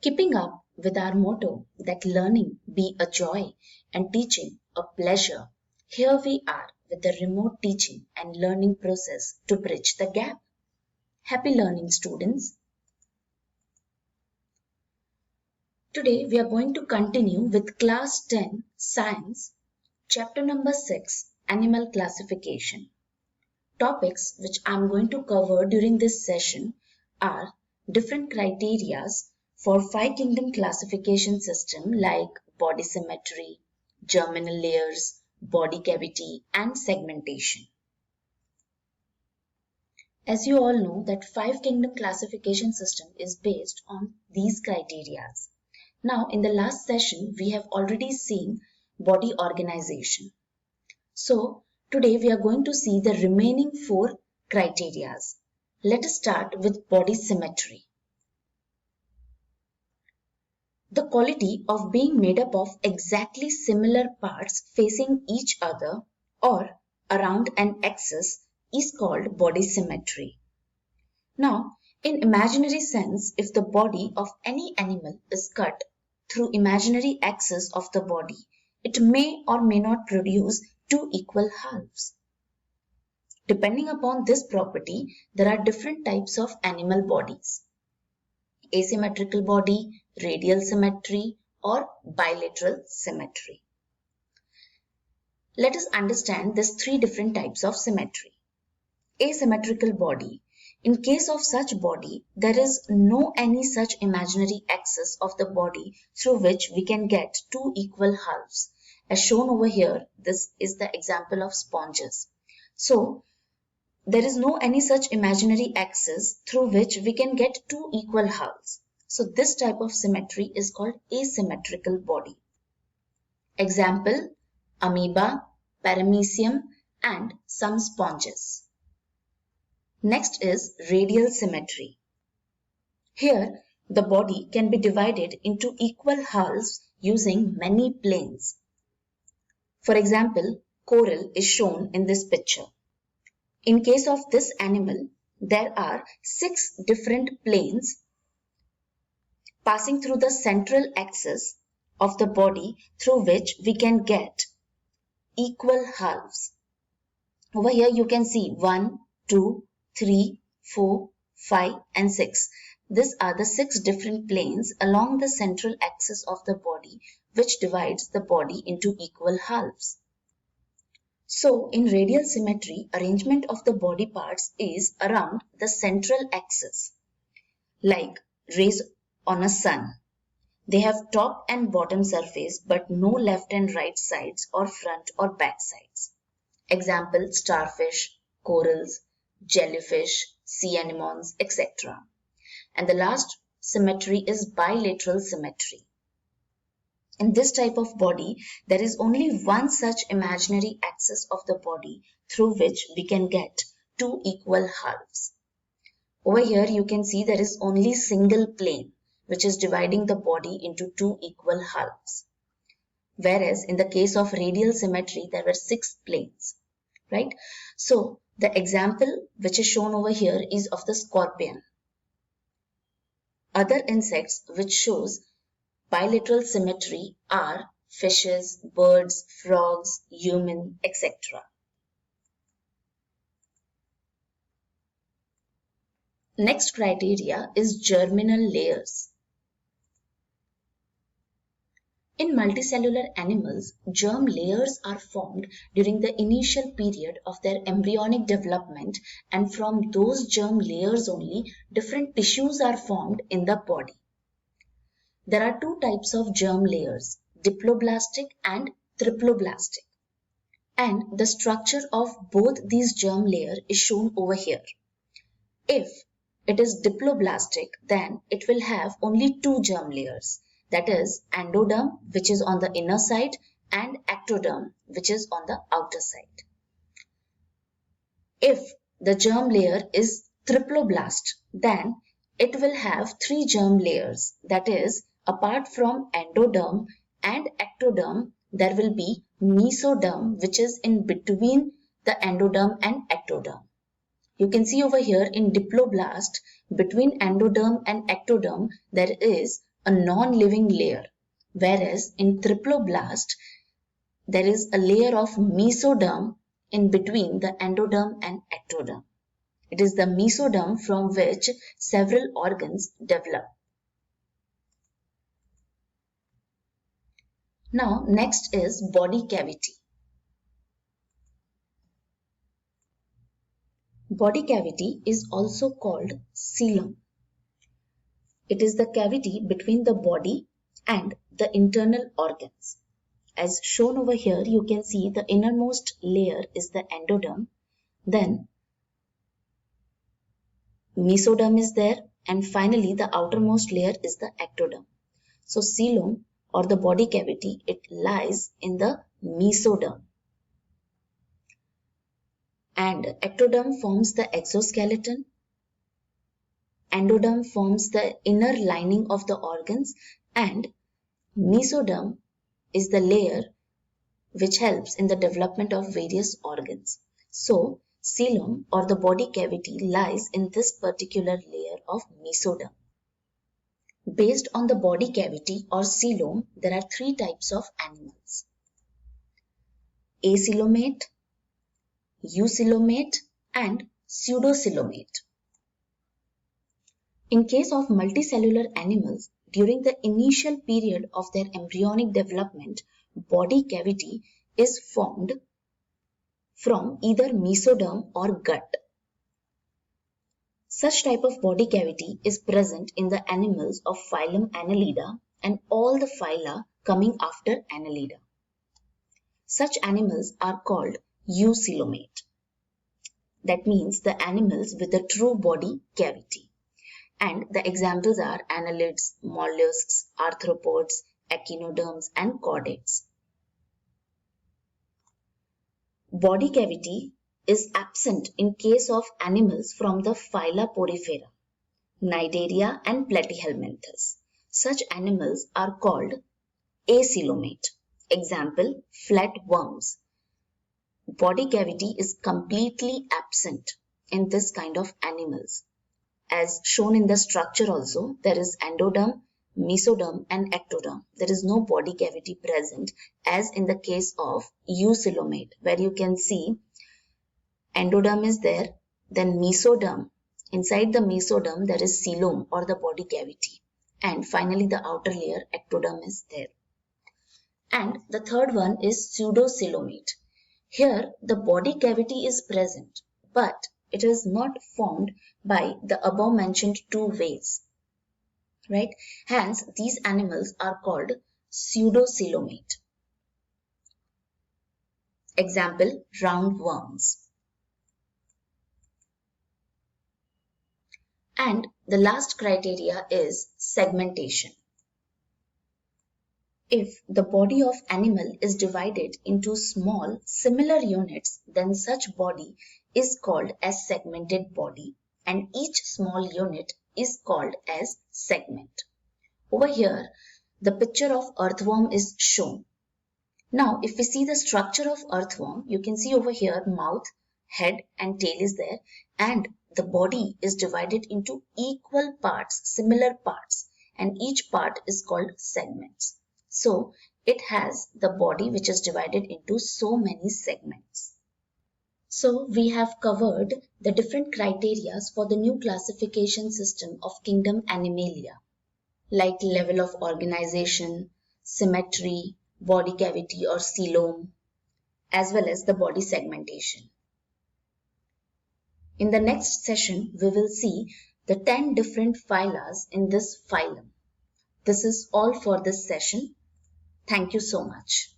Keeping up with our motto that learning be a joy and teaching a pleasure, here we are with the remote teaching and learning process to bridge the gap. Happy learning, students. Today we are going to continue with Class 10 Science, Chapter number 6, Animal Classification. Topics which I am going to cover during this session are different criterias for 5-kingdom classification system like body symmetry, germinal layers, body cavity and segmentation. As you all know that 5-kingdom classification system is based on these criterias. Now in the last session we have already seen body organization. So today we are going to see the remaining 4 criterias. Let us start with body symmetry. The quality of being made up of exactly similar parts facing each other or around an axis is called body symmetry. Now, in imaginary sense, if the body of any animal is cut through imaginary axis of the body, it may or may not produce 2 equal halves. Depending upon this property, there are different types of animal bodies. Asymmetrical body, radial symmetry, or bilateral symmetry. Let us understand these 3 different types of symmetry. Asymmetrical body. In case of such body, there is no any such imaginary axis of the body through which we can get 2 equal halves. As shown over here, this is the example of sponges. So, there is no any such imaginary axis through which we can get 2 equal halves. So, this type of symmetry is called asymmetrical body. Example, amoeba, paramecium and some sponges. Next is radial symmetry. Here, the body can be divided into equal halves using many planes. For example, coral is shown in this picture. In case of this animal, there are 6 different planes passing through the central axis of the body through which we can get equal halves. Over here you can see 1, 2, 3, 4, 5 and 6. These are the 6 different planes along the central axis of the body which divides the body into equal halves. So in radial symmetry, arrangement of the body parts is around the central axis, like rays on a sun. They have top and bottom surface but no left and right sides or front or back sides. Example, starfish, corals, jellyfish, sea anemones, etc. And the last symmetry is bilateral symmetry. In this type of body, there is only one such imaginary axis of the body through which we can get 2 equal halves. Over here you can see there is only single plane which is dividing the body into 2 equal halves. Whereas in the case of radial symmetry, there were 6 planes, right? So the example which is shown over here is of the scorpion. Other insects which shows bilateral symmetry are fishes, birds, frogs, human, etc. Next criteria is germinal layers. In multicellular animals, germ layers are formed during the initial period of their embryonic development, and from those germ layers only different tissues are formed in the body. There are 2 types of germ layers, diploblastic and triploblastic. And the structure of both these germ layers is shown over here. If it is diploblastic, then it will have only 2 germ layers. That is endoderm, which is on the inner side, and ectoderm, which is on the outer side. If the germ layer is triploblast, then it will have 3 germ layers. That is, apart from endoderm and ectoderm, there will be mesoderm, which is in between the endoderm and ectoderm. You can see over here in diploblast, between endoderm and ectoderm, there is a non-living layer, whereas in triploblast, there is a layer of mesoderm in between the endoderm and ectoderm. It is the mesoderm from which several organs develop. Now, next is body cavity. Body cavity is also called coelom. It is the cavity between the body and the internal organs. As shown over here, you can see the innermost layer is the endoderm, then mesoderm is there, and finally the outermost layer is the ectoderm. So coelom or the body cavity, it lies in the mesoderm. And ectoderm forms the exoskeleton, endoderm forms the inner lining of the organs, and mesoderm is the layer which helps in the development of various organs. So, coelom or the body cavity lies in this particular layer of mesoderm. Based on the body cavity or coelom, there are three types of animals: acoelomate, eucoelomate, and pseudocoelomate. In case of multicellular animals, during the initial period of their embryonic development, body cavity is formed from either mesoderm or gut. Such type of body cavity is present in the animals of phylum Annelida and all the phyla coming after Annelida. Such animals are called eucoelomate. That means the animals with a true body cavity. And the examples are annelids, mollusks, arthropods, echinoderms, and chordates. Body cavity is absent in case of animals from the phyla Porifera, Cnidaria, and Platyhelminthes. Such animals are called acoelomate. Example, flatworms. Body cavity is completely absent in this kind of animals. As shown in the structure also, there is endoderm, mesoderm, and ectoderm. There is no body cavity present as in the case of eucoelomate, where you can see endoderm is there, then mesoderm. Inside the mesoderm, there is coelom or the body cavity. And finally, the outer layer, ectoderm, is there. And the third one is pseudocoelomate. Here, the body cavity is present, but it is not formed by the above mentioned two ways, right? Hence, these animals are called pseudocoelomate. Example, roundworms. And the last criteria is segmentation. If the body of animal is divided into small similar units, then such body is called as segmented body, and each small unit is called as segment. Over here, the picture of earthworm is shown. Now, if we see the structure of earthworm, you can see over here mouth, head, and tail is there, and the body is divided into equal parts, similar parts, and each part is called segments. So, it has the body which is divided into so many segments. So, we have covered the different criteria for the new classification system of kingdom Animalia, like level of organization, symmetry, body cavity or coelom, as well as the body segmentation. In the next session, we will see the 10 different phyla in this phylum. This is all for this session. Thank you so much.